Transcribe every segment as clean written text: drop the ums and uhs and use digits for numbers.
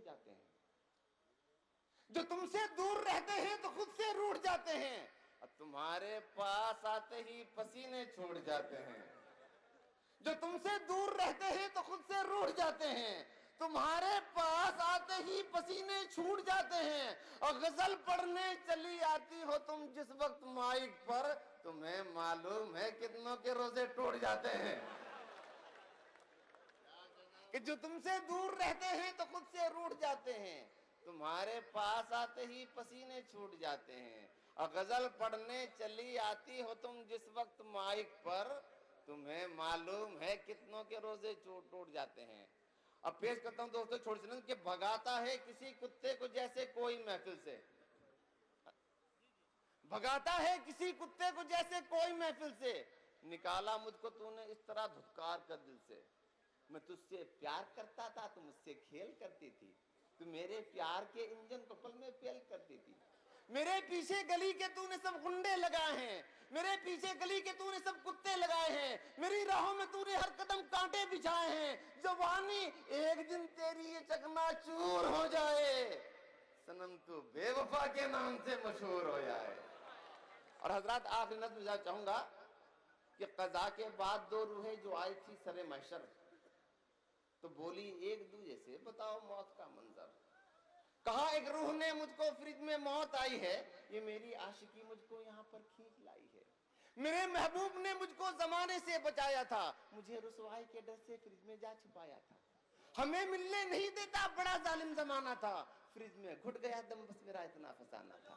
जाते हैं, जो तुमसे दूर रहते हैं तो खुद से रूठ जाते हैं, और तुम्हारे पास आते ही पसीने छोड़ जाते हैं। जो तुमसे दूर रहते हैं तो खुद से रूठ जाते हैं, तुम्हारे पास आते ही पसीने छूट जाते हैं, और गजल पढ़ने चली आती हो तुम जिस वक्त माइक पर, तुम्हें मालूम है कितनों के रोजे टूट जाते हैं। कि जो तुमसे दूर रहते हैं तो खुद से रूठ जाते हैं, तुम्हारे पास आते ही पसीने छूट जाते हैं, और गजल पढ़ने चली आती हो तुम जिस वक्त माइक पर, तुम्हें मालूम है कितनों के रोजे टूट जाते हैं। अब पेश करता हूं दोस्तों छोटी सी, कि भगाता है किसी कुत्ते को जैसे कोई महफिल से, भगाता है किसी कुत्ते को जैसे कोई महफिल से, निकाला मुझको तूने इस तरह धुतकार कर दिल से। मैं तुझसे प्यार करता था, तू मुझसे खेल करती थी, तू मेरे प्यार के इंजन को पल में फेल करती थी। मेरे पीछे गली के तूने सब गुंडे लगाए हैं, मेरे पीछे गली के तूने सब कुत्ते लगाए हैं, मेरी राहों में तूने हर कदम कांटे बिछाए हैं। जवानी एक दिन तेरी ये चकनाचूर हो जाए, सनम तू बेवफा के नाम से मशहूर हो जाए। और हजरत आखिरी नज़्म में चाहूंगा कि कज़ा के बाद दो रूहें जो आई थी सरे महशर, तो बोली एक दूसरे से बताओ मौत का मंजर। कहा एक रूह ने मुझको फ्रिज में मौत आई है, ये मेरी आशिकी मुझको यहाँ पर खींच लाई है। मेरे महबूब ने मुझको जमाने से बचाया था, मुझे रुसवाई के डर से फ्रिज में जा छुपाया था। हमें मिलने नहीं देता बड़ा जालिम जमाना था, फ्रिज में घुट गया दम बस मेरा इतना फसाना था।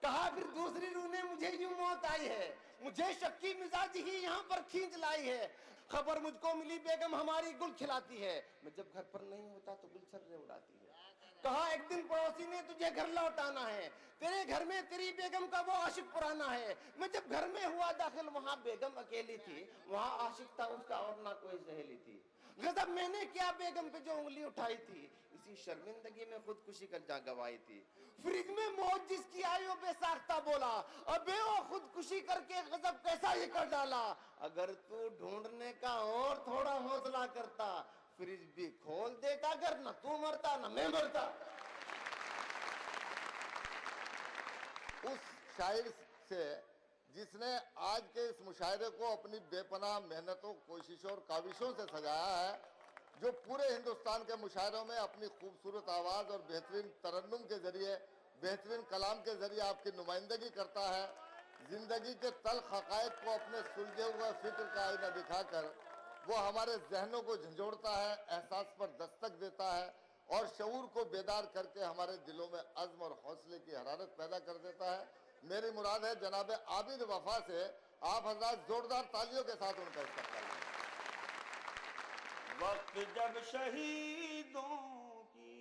कहा फिर दूसरी रूह ने मुझे यूं मौत आई है, मुझे शक्की मिजाज ही यहाँ पर खींच लाई है। खबर मुझको मिली बेगम हमारी गुल खिलाती है, मैं जब घर पर नहीं होता तो गुलछर्रे उड़ाती है। कहा एक दिन पड़ोसी ने तुझे घर लौटाना है, तेरे घर में तेरी बेगम का वो आशिक पुराना है। मैं जब घर में हुआ दाखिल वहां बेगम अकेली थी, वहां आशिक था उसका और ना कोई सहेली थी। गजब मैंने क्या बेगम पे जो उंगली उठाई थी, इसी शर्मिंदगी में खुदकुशी कर जा गवाई थी। फ्रिज में मौत जिसकी आई वो बेसाख्ता बोला, अबे वो खुदकुशी करके गजब कैसा ही कर डाला। अगर तू ढूंढने का और थोड़ा हौसला करता, फ्रिज भी खोल देता, अगर न तू मरता न मैं मरता। उस शायर से जिसने आज के इस मुशायरे को अपनी बेपनाह मेहनतों, कोशिशों और काविशों से सजाया है, जो पूरे हिंदुस्तान के मुशायरों में अपनी खूबसूरत आवाज़ और बेहतरीन तरन्नुम के जरिए, बेहतरीन कलाम के जरिए आपकी नुमाइंदगी करता है। ज़िंदगी के तल्ख हक़ाइक़ को अपने सुलझे हुए फिक्र का आईना दिखाकर वो हमारे जहनों को झंझोड़ता है, एहसास पर दस्तक देता है और शऊर को बेदार करके हमारे दिलों में अज़्म और हौसले की हरारत पैदा कर देता है। मेरी मुराद है जनाब आबिद वफा से आप हज़रात जोरदार तालियों के साथ उनका इस्तक़बाल करें। वक्त जब शहीदों की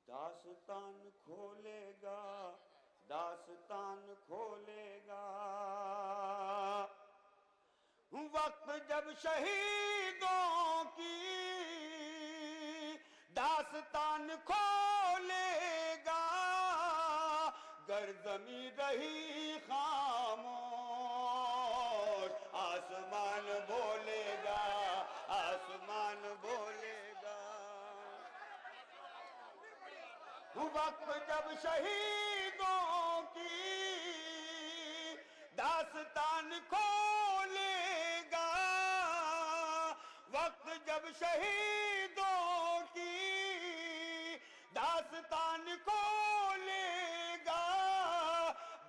दास्तान खोलेगा, दास्तान खोलेगा, वक्त जब शहीदों की दास्तान खोलेगा, गर ज़मीं रही खामोश आसमान बोलेगा, आसमान बोलेगा। वक्त जब शहीदों की दास्तान खोलेगा, वक्त जब शहीदों की दास्तान खोलेगा,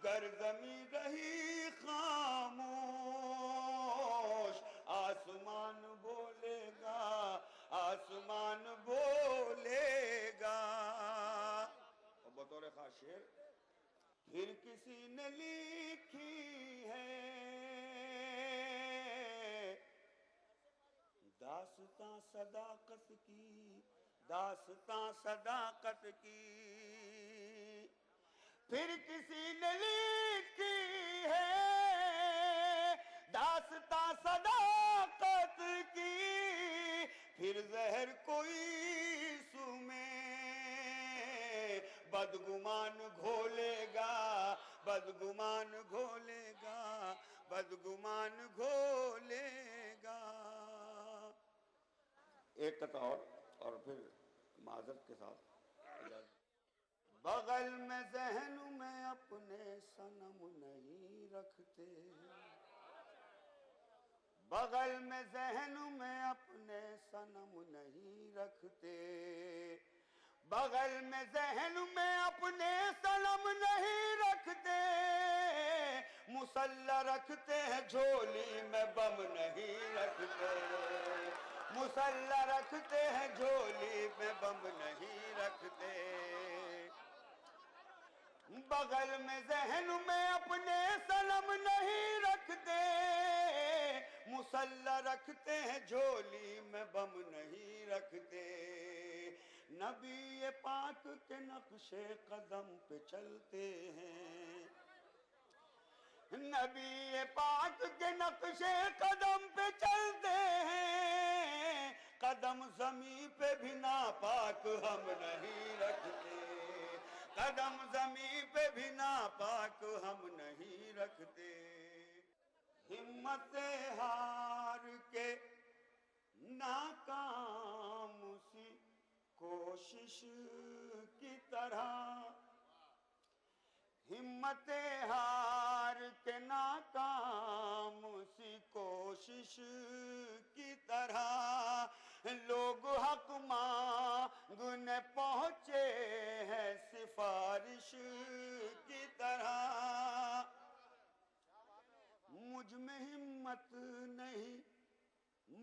गर ज़मीं रही खामोश आसमान बोलेगा, आसमान बोलेगा। और बतौर खास शेर, फिर किसी ने लिखी है दास्तां सदाकत की, दास्तां सदाकत की, फिर किसी ने लिखी है दास्तां सदाकत की, फिर जहर कोई सुमे बदगुमान घोलेगा, बदगुमान घोलेगा, बदगुमान घोलेगा। एक कथा और फिर माजरत के साथ इजाजत। बगल में जहन में अपने सनम नहीं रखते, बगल में जहन में अपने सनम नहीं रखते, बगल में जहन में अपने सनम नहीं रखते, मुसल्ला रखते हैं झोली में बम नहीं रखते, मुसल्ला रखते हैं झोली में बम नहीं रखते, बगल में जहन में अपने सनम नहीं रखते, मुसल्ला रखते हैं झोली में बम नहीं रखते, नबी पाक के नक्शे कदम पे चलते हैं, नबी पाक के नक्शे कदम पे चलते हैं, कदम ज़मीं पे भी नापाक हम नहीं रखते, कदम ज़मीं पे भी नापाक हम नहीं रखते, हिम्मत हार के नाकाम सी कोशिश की तरह, हिम्मत हार के नाकाम सी कोशिश की तरह, लोग हक मांगने पहुंचे हैं सिफारिश की तरह, मुझ में हिम्मत नहीं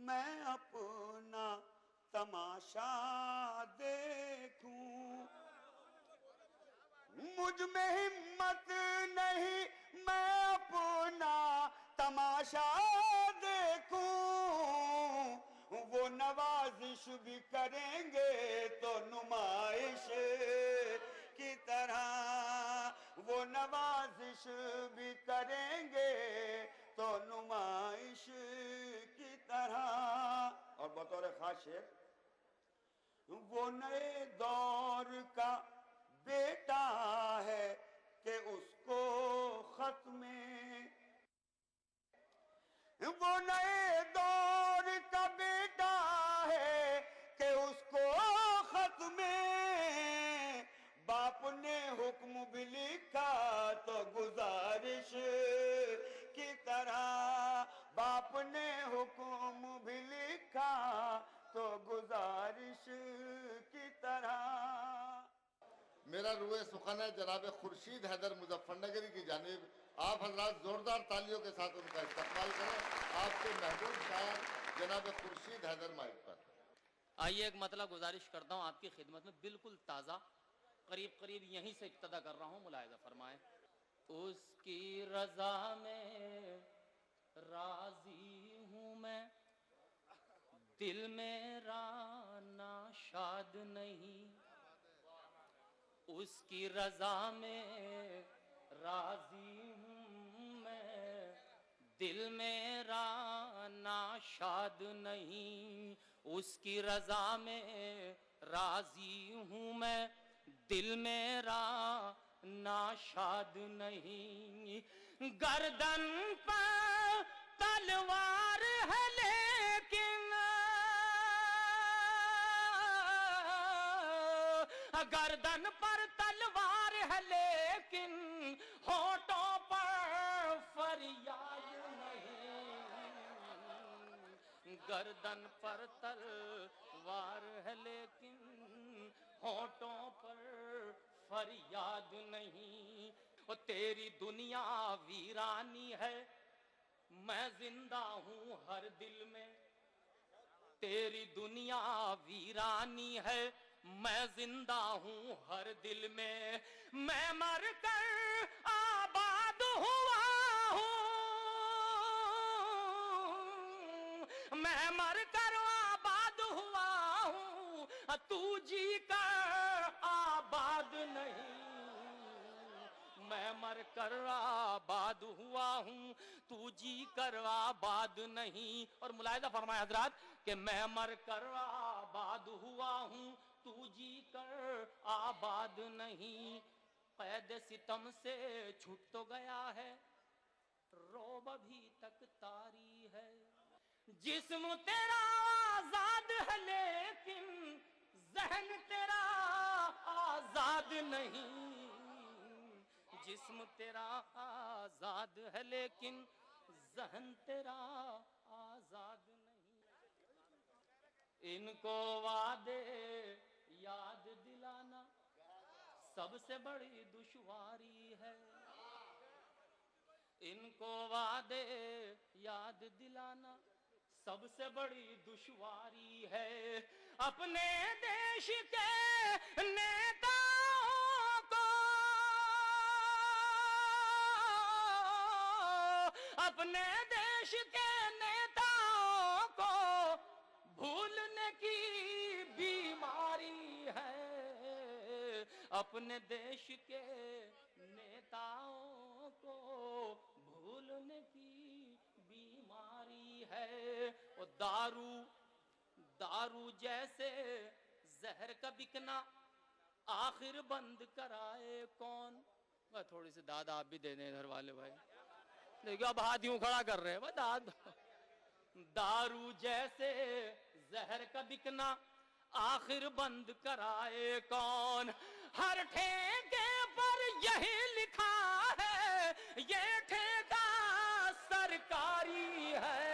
मैं अपना तमाशा देखूं, मुझ में हिम्मत नहीं मैं अपना तमाशा देखूं, वो नवाजिश भी करेंगे तो नुमाइश की तरह, वो नवाजिश भी करेंगे तो नुमाइश की तरह। और बतौर खास शेर, वो नए दौर का बेटा है कि उसको खत में, वो नए दौर का बेटा है कि उसको खत में बाप ने हुक्म भी लिखा तो गुजारिश की तरह, बाप ने हुक्म भी लिखा तो गुजारिश की तरह। मेरा रुए सुखन है जनाब खुर्शीद हैदर मुजफ्फरनगरी की जानिब आप हजरात जोरदार तालियों के साथ उनका इस्तकबाल करें। आपके महबूब शायर जनाब खुर्शीद हैदर माइक पर। आइए एक मतलब गुजारिश करता हूँ आपकी खिदमत में, बिल्कुल ताज़ा, करीब करीब यहीं से इब्तदा कर रहा हूँ, मुलाहिजा फरमाएं। उसकी रजा में राजी हूँ मैं, दिल मेरा नाशाद नहीं, उसकी रजा में राजी हूँ मैं, दिल मेरा नाशाद नहीं, उसकी रजा में राजी हूँ मैं, दिल मेरा नाशाद नहीं, गर्दन पर तलवार है लेकिन, गर्दन पर तलवार है लेकिन होठों पर फरियाद नहीं, गर्दन पर तलवार है लेकिन होठों पर फरियाद नहीं, ओ तेरी दुनिया वीरानी है मैं जिंदा हूँ हर दिल में, तेरी दुनिया वीरानी है मैं जिंदा हूँ हर दिल में, मैं मर कर आबाद हुआ हूँ, मैं मर कर आबाद हुआ हूँ, तू जी कर आबाद नहीं, मैं मर कर आबाद हुआ हूँ, तू जी कर आबाद नहीं। और मुलाहिजा फरमाए हजरात कि मैं मर कर आबाद हुआ हूँ, तू जी कर आबाद नहीं, कैद सितम से छूट तो गया है, रोब अभी तक तारी है, जिस्म तेरा आजाद है जिस्म तेरा आजाद है लेकिन जहन तेरा आजाद नहीं। इनको वादे याद दिलाना सबसे बड़ी दुश्वारी है। इनको वादे याद दिलाना सबसे बड़ी दुश्वारी है। अपने देश के नेताओं को, अपने देश के नेताओं को भूलने की बीमारी है। अपने देश के नेताओं को भूलने की बीमारी है। वो दारू दारू जैसे जहर का बिकना आखिर बंद कराए कौन। वह थोड़ी सी दाद आप भी दे दें इधर वाले भाई, देखिए अब हाथ यूं खड़ा कर रहे हैं भाई। दारू जैसे जहर का बिकना आखिर बंद कराए कौन। हर ठेके पर यही लिखा है, ये ठेका सरकारी है।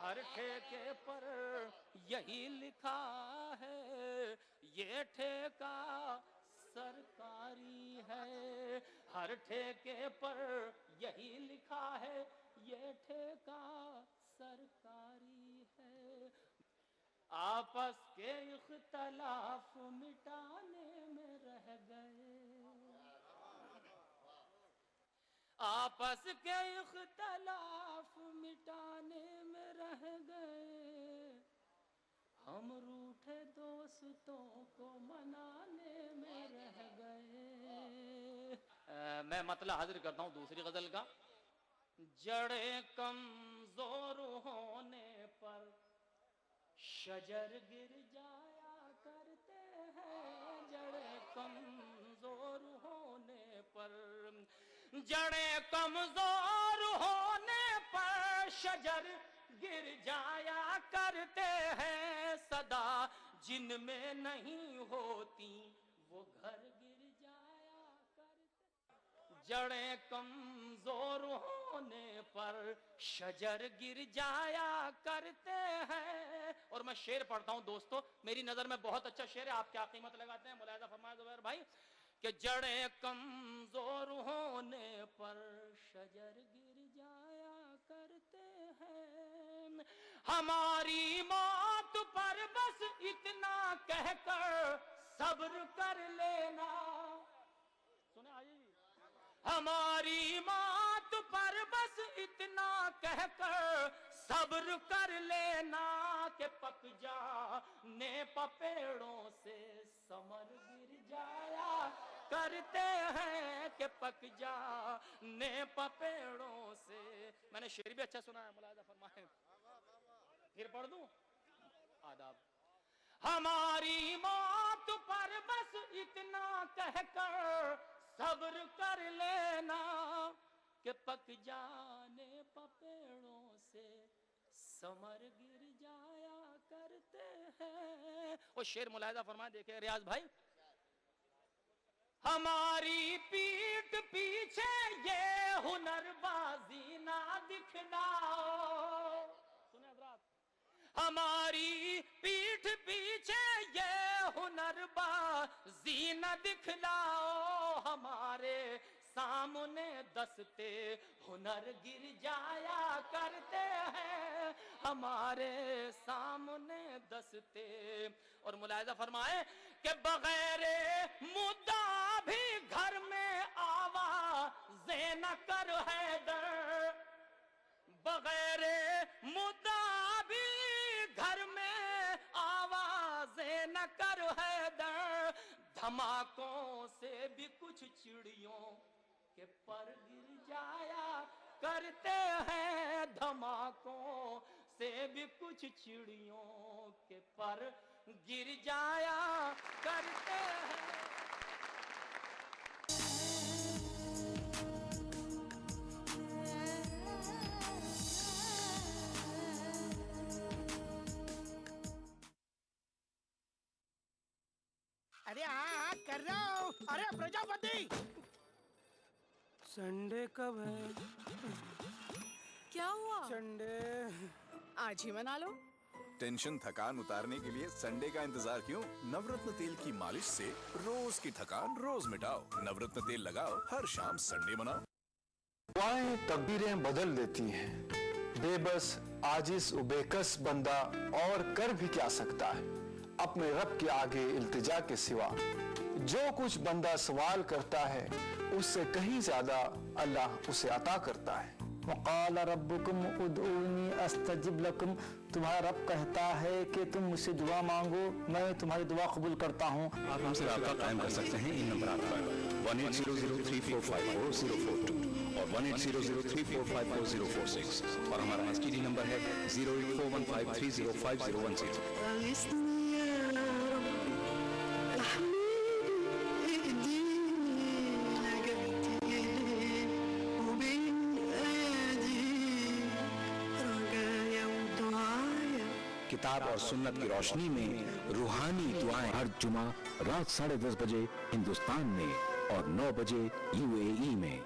हर ठेके पर यही लिखा है, ये ठेका सरकारी है। हर ठेके पर यही लिखा है, ये ठेका सरकारी है। आपस के इख्तलाफ मिटाने में रह गए, आपस के इख्तलाफ मिटाने में रह गए। हम रूठे दोस्तों को मनाने में रह गए। मैं मतलब हाजिर करता हूँ दूसरी गजल का। जड़े कमजोर होने पर शजर गिर जाया करते हैं। जड़े कमजोर होने पर, जड़े कमजोर होने पर शजर गिर जाया करते हैं। सदा जिनमें नहीं होती वो घर गिर जाया करते। जड़े कमजोर होने पर शजर गिर जाया करते हैं। और मैं शेर पढ़ता हूं दोस्तों, मेरी नजर में बहुत अच्छा शेर है, आप क्या कीमत लगाते हैं मुलाहिजा फरमाए जुबैर भाई। कि जड़े कमजोर होने पर शजर गिर जाया करते हैं। हमारी मौत पर बस इतना कहकर सब्र कर लेना। सुने आइए जी। हमारी मौत पर बस इतना कहकर सब्र कर लेना कि पक जाने पेड़ों से समर गिर जाया करते हैं। कि पक जाने पेड़ों से। मैंने शेर भी अच्छा सुना है, मुलाहिजा फरमाए, फिर पढ़ दूं आदाब। हमारी मौत पर बस इतना कहकर सब्र कर लेना कि पक जाने पेड़ों से समर गिर जाया करते हैं। वो शेर मुलाहिजा फरमाए, देखे रियाज भाई। हमारी पीठ पीछे ये हुनरबाजी ना दिखलाओ। सुने हज़रात, हमारी पीठ पीछे ये हुनरबाजी न दिखलाओ। हमारे सामने दस्ते हुनर गिर जाया करते हैं। हमारे सामने दस्ते। और मुलाहिजा फरमाए कि बगैर मुद्दा भी घर में आवाज़ें न कर हैदर। बगैर मुद्दा भी घर में आवाज़ें न कर हैदर। धमाकों से भी कुछ चिड़ियों के पर गिर जाया करते हैं। धमाकों से भी कुछ चिड़ियों के पर गिर जाया करते हैं। अरे हाँ कर रहा हूँ। अरे प्रजापति संडे कब है? क्या हुआ? संडे आज ही मना लो। टेंशन थकान उतारने के लिए संडे का इंतजार क्यों? नवरत्न तेल की मालिश से रोज की थकान रोज मिटाओ। नवरत्न तेल लगाओ, हर शाम संडे मनाओ। दुआएं तकदीरें बदल देती हैं। बेबस आजिज उबेकस बंदा और कर भी क्या सकता है अपने रब के आगे इल्तिजा के सिवा। जो कुछ बंदा सवाल करता है उससे कहीं ज्यादा अल्लाह उसे अता करता है। वक़ाल रब्बुकुम उदऊनी अस्तजिब लकुम, तुम्हारा रब कहता है कि तुम मुझसे दुआ मांगो, मैं तुम्हारी दुआ कबूल करता हूँ। आप हमसे राब्ता कायम कर सकते हैं इन नंबरात पर 180034544042 और 180034544046 और हमारा एसटीडी नंबर है 08415305010। किताब और सुन्नत की रोशनी में रूहानी दुआएं हर जुमा रात 10:30 बजे हिंदुस्तान में और 9 बजे यूएई में।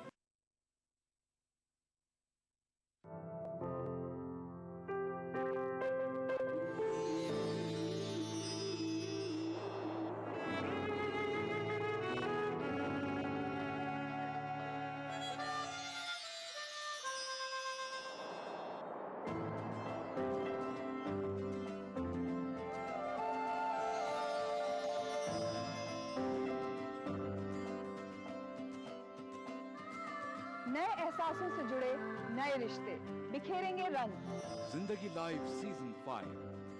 नए एहसासों से जुड़े नए रिश्ते बिखेरेंगे रंग। जिंदगी लाइव सीजन 5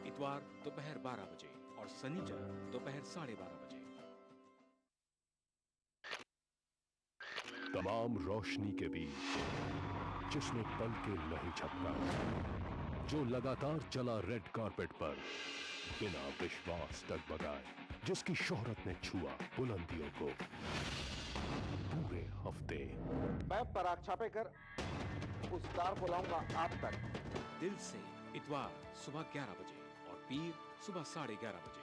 इतवार दोपहर 12 बजे और शनिचर दोपहर 12:30 बजे। तमाम रोशनी के बीच जिसने पल के नहीं झपका, जो लगातार चला रेड कारपेट पर बिना विश्वास डगमगाए, जिसकी शोहरत ने छुआ बुलंदियों को पूरे हफ्ते। मैं पराग छापे कर उस तार को लाऊंगा आप तक। दिल से इतवार सुबह 11 बजे और पीर सुबह 11:30 बजे।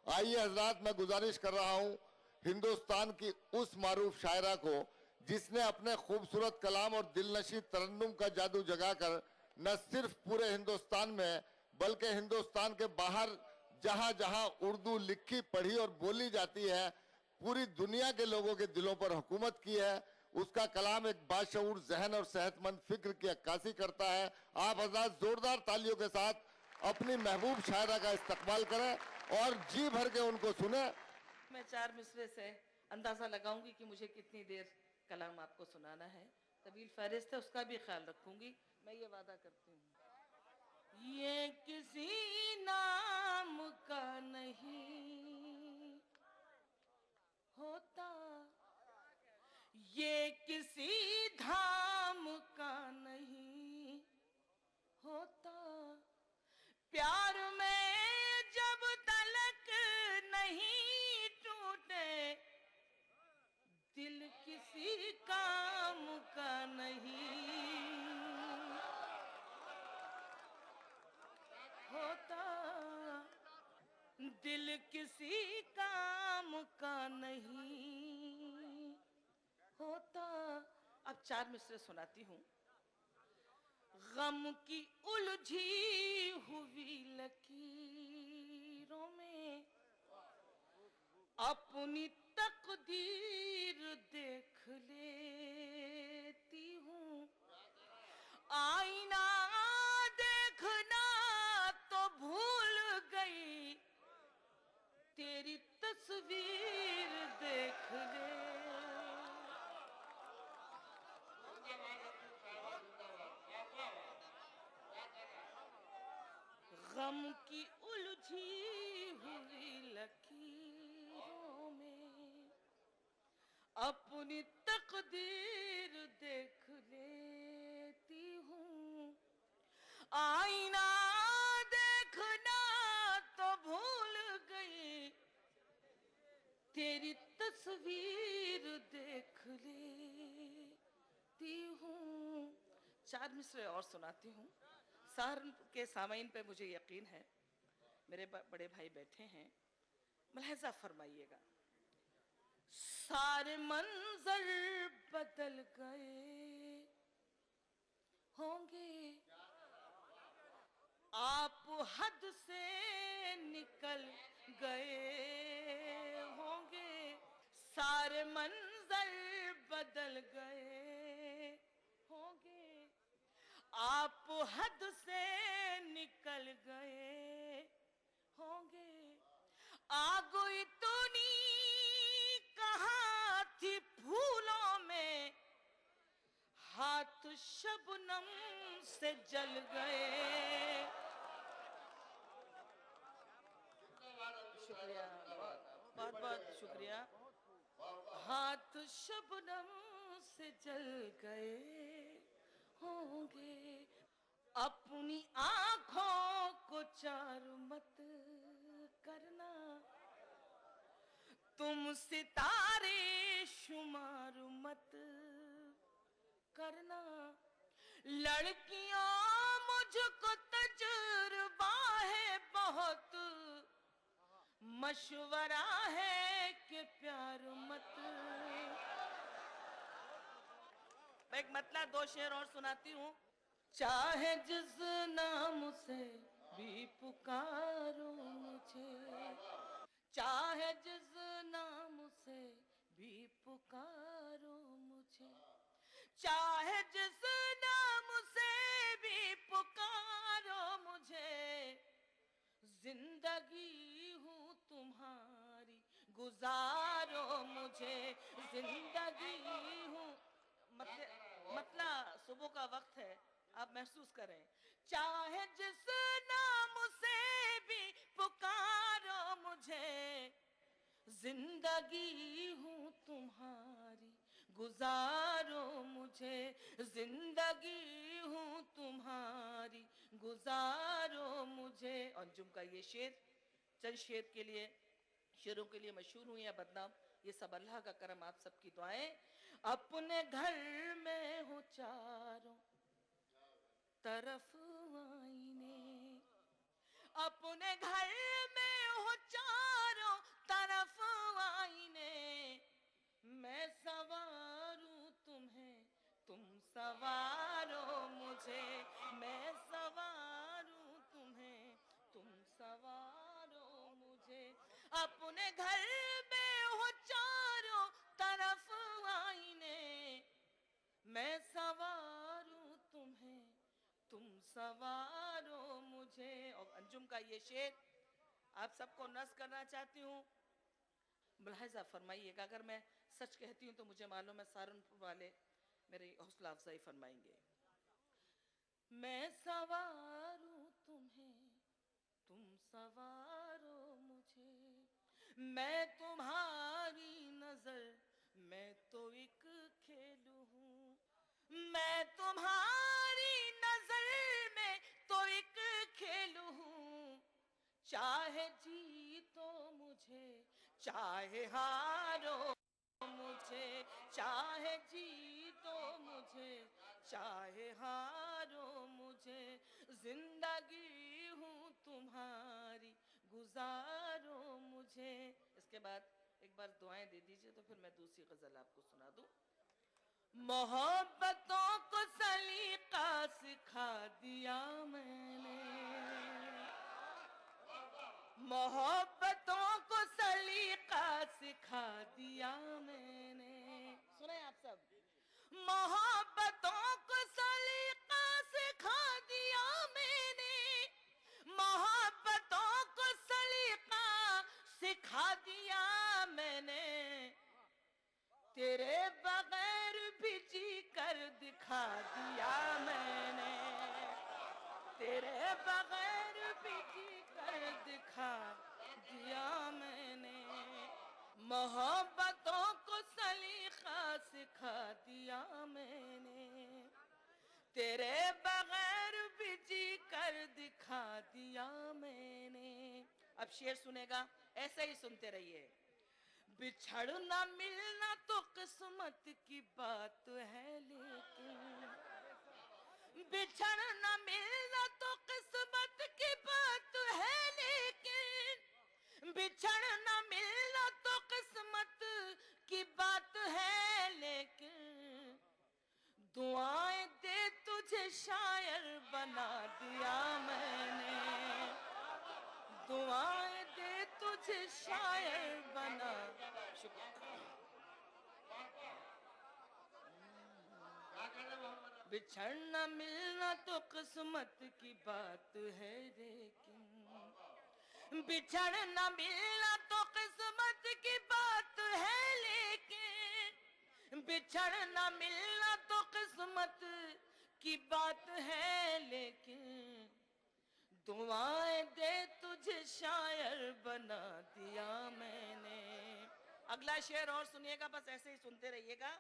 आइए हजरात, मैं गुजारिश कर रहा हूं हिंदुस्तान की उस मारूफ शायरा को जिसने अपने खूबसूरत कलाम और दिलनशी तरन्नुम का जादू जगाकर न सिर्फ पूरे हिंदुस्तान में बल्कि हिंदुस्तान के बाहर जहां जहां उर्दू लिखी पढ़ी और बोली जाती है पूरी दुनिया के लोगों के दिलों पर हुकूमत की है। उसका कलाम एक बाशऊर जहन और सेहतमंद फिक्र की अक्कासी करता है। आप हजरात जोरदार तालियों के साथ अपनी महबूब शायरा का इस्तकबाल करें और जी भर के उनको सुने। मैं 4 मिसरे से अंदाजा लगाऊंगी कि मुझे कितनी देर कलाम आपको सुनाना है। तवील फहरिस्त है, उसका भी ख्याल रखूंगी, मैं ये वादा करती हूँ। ये किसी नाम का नहीं होता, ये किसी धाम का नहीं होता, प्यार में जब तलक नहीं टूटे दिल किसी काम का नहीं होता, दिल किसी काम का नहीं होता। अब 4 मिसरे सुनाती हूँ। गम की उलझी हुई लकीरों में अपनी तकदीर देख लेती हूँ, आईना देखना तो भूल गई, तेरी तस्वीर देख ले। गम की उलझी हुई लकीरों में अपनी तकदीर देख लेती हूँ, आईना देखना तो भूल गई, तेरी तस्वीर देख लेती हूँ। चार मिसरे और सुनाती हूँ। सहारनपुर के सामाइन पे मुझे यकीन है, मेरे बड़े भाई बैठे हैं, मुलाहिजा फरमाइएगा। सारे मंजर बदल गए होंगे, आप हद से निकल गए होंगे। सारे मंजर बदल गए होंगे, आप हद से निकल गए होंगे। आग इतनी कहाँ थी फूलों में, हाथ शबनम से जल गए। शुक्रिया, बहुत बहुत शुक्रिया। हाथ शबनम से जल गए होंगे, अपनी आंखों को चारू मत करना, तुम सितारे शुमार मत करना। लड़कियों मुझको तजुर्बा है बहुत, मशवरा है कि प्यार मत। मैं एक मतला दो शेर और सुनाती हूँ। चाहे जिस नाम से भी पुकारो मुझे, चाहे जिस नाम से भी पुकारो मुझे, चाहे जिस नाम से भी पुकारो मुझे, जिंदगी हूँ तुम्हारी गुजारो मुझे, जिंदगी हूँ। मतलब सुबह का वक्त है, आप महसूस करें। चाहे जिस नाम से भी पुकारो मुझे, जिंदगी हूँ तुम्हारी गुजारो मुझे, जिंदगी हूँ तुम्हारी गुजारो मुझे। अंजुम का ये शेर, चंद शेर के लिए, शेरों के लिए मशहूर हुई या बदनाम, ये सब अल्लाह का करम, आप सबकी दुआएं। अपने घर में हो चारों तरफ आईने, अपने घर में हो चारों तरफ आईने, मैं सवारूं तुम्हें तुम सवारो मुझे, मैं सवारूं तुम्हें तुम सवारो मुझे। अपने घर में हो चारों तरफ आईने, मैं सवारूं तुम्हें तुम सवारो मुझे। और अंजुम का ये शेर आप सबको नज़ करना चाहती हूँ, मुलाहिजा फरमाइएगा। अगर मैं सच कहती हूँ तो मुझे मालूम है सहारनपुर वाले मेरी हौसला अफजाई फरमाएंगे। मैं सवारूं तुम्हें तुम सवारो मुझे, मैं तुम्हारी नजर मैं तो एक खेल हूँ, मैं तुम्हारी नजर में तो एक खेल हूँ। चाहे जीतो मुझे चाहे हारो मुझे, चाहे जीतो मुझे चाहे हारो मुझे, जिंदगी हूँ तुम्हारी गुजारो मुझे। इसके बाद एक बार दुआएं दे दीजिए तो फिर मैं दूसरी गजल आपको सुना दूं। मोहब्बतों को सलीका सिखा दिया मैंने, मोहब्बतों को सलीका सिखा दिया मैंने। सुने आप सब, मोहब्बतों को सलीका सिखा दिया मैंने, मोहब्बतों को सलीका सिखा दिया मैंने, तेरे बगैर भी जी कर दिखा दिया मैंने, तेरे बगैर भी जी कर दिखा दिया मैंने। मोहब्बतों को सलीका सिखा दिया मैंने, तेरे बगैर भी जी कर दिखा दिया मैंने। अब शेर सुनेगा, ऐसे ही सुनते रहिए। बिछड़ना मिलना तो किस्मत की बात है, लेकिन बिछड़ न मिलना तो किस्मत की बात है, लेकिन बिछड़ न मिलना तो किस्मत की बात है, लेकिन दुआएं दे तुझे शायर बना दिया मैंने, दुआएं दे तुझे शायर बना। बिछड़ न मिलना तो किस्मत की बात है, लेकिन बिछड़ न मिलना तो किस्मत की बात है, लेकिन बिछड़ न मिलना तो किस्मत की बात है, लेकिन दुआएं दे तुझे शायर बना दिया मैंने। अगला शेर और सुनिएगा, बस ऐसे ही सुनते रहिएगा।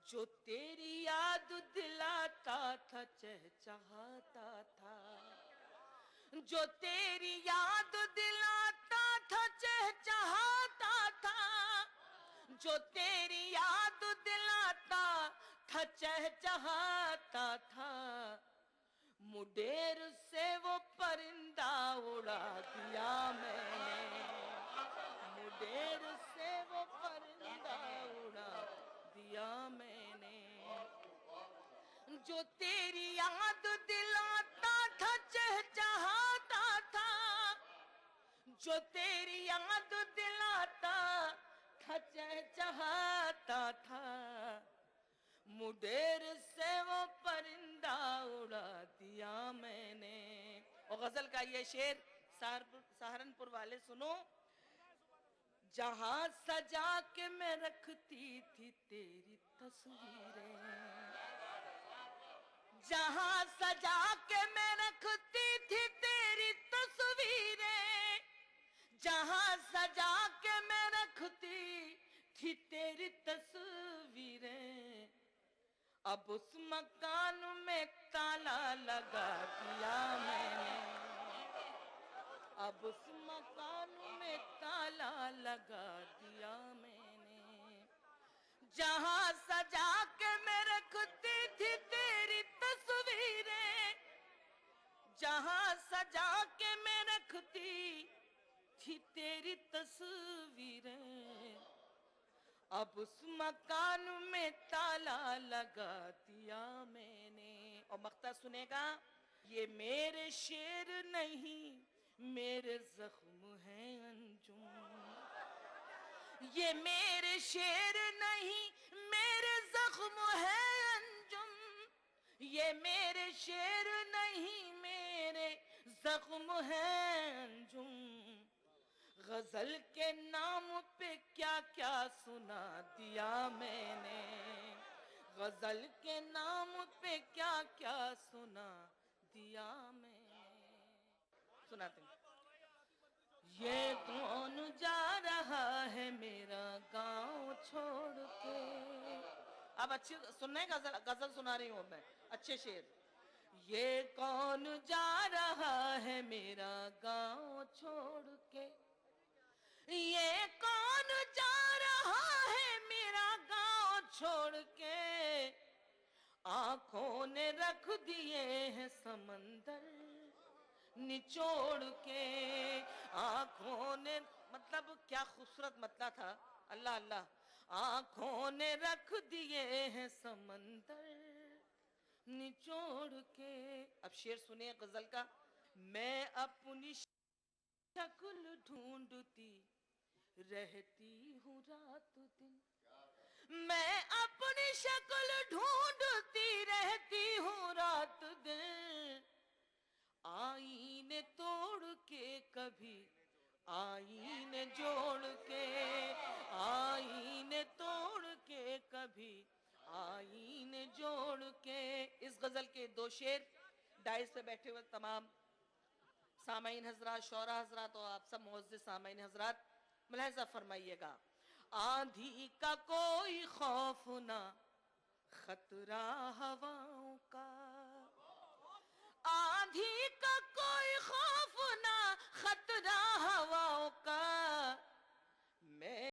जो तेरी याद दिलाता था चहचहाता था, जो तेरी याद दिलाता था चहचहाता था, जो तेरी याद दिलाता था चहचहाता था, मुडेर से वो परिंदा उड़ा दिया मैंने, मुडेर से वो परिंदा उड़ा दिया मैंने। जो तेरी याद दिलाता था चहचहाता था, जो तेरी याद दिलाता था चहचहाता था, मुडेर से वो परिंदा उड़ा दिया मैंने। और गजल का ये शेर सहारनपुर वाले सुनो। जहां सजा के मैं रखती थी तेरी तस्वीरें, जहां सजा के मैं रखती थी तेरी तस्वीरें, जहां सजा के मैं रखती थी तेरी तस्वीरें, अब उस मकान में ताला लगा दिया मैंने, अब उस मकान में ताला लगा दिया मैंने। जहां सजा के मैं रखती थी तेरी तस्वीरें, जहां सजा के मैं रखती थी तेरी तस्वीरें, अब उस मकान में ताला लगा दिया मैंने। और मक्ता सुनेगा। ये मेरे शेर नहीं मेरे जख्म है अंजुम, ये मेरे शेर नहीं मेरे जख्म है अंजुम, ये मेरे शेर नहीं मेरे जख्म है अंजुम। गजल के नाम पे क्या क्या सुना दिया मैंने, गजल के नाम पे क्या क्या सुना दिया मैंने। सुनाते हैं। ये कौन जा रहा है मेरा गांव छोड़ के। अब अच्छी सुनने गजल गजल सुना रही हूं मैं, अच्छे शेर। ये कौन जा रहा है मेरा गांव छोड़ के, ये कौन जा रहा है मेरा गांव छोड़ के, आंखों ने रख दिए हैं समंदर निचोड़ के, आंखों ने, मतलब क्या खूबसूरत मतलब था, अल्लाह अल्लाह। आंखों ने रख दिए हैं समंदर निचोड़ के। अब शेर सुनिए गजल का। मैं अपनी शक्ल ढूंढती रहती हूँ रात दिन, मैं अपनी शक्ल ढूंढती रहती हूँ रात दिन, आईने तोड़ के कभी आईने जोड़ के, आईने तोड़ के कभी आईने जोड़ के। इस गजल के दो शेर डाइस पे बैठे हुए तमाम सामाइन हजरात, शौरा हजरात और आप सब मुअज़्ज़िज़ सामाइन हजरात मुलाहिज़ा फरमाइएगा। आंधी का कोई खौफ ना खतरा हवाओं का, आंधी का कोई खौफ ना खतरा हवाओं का,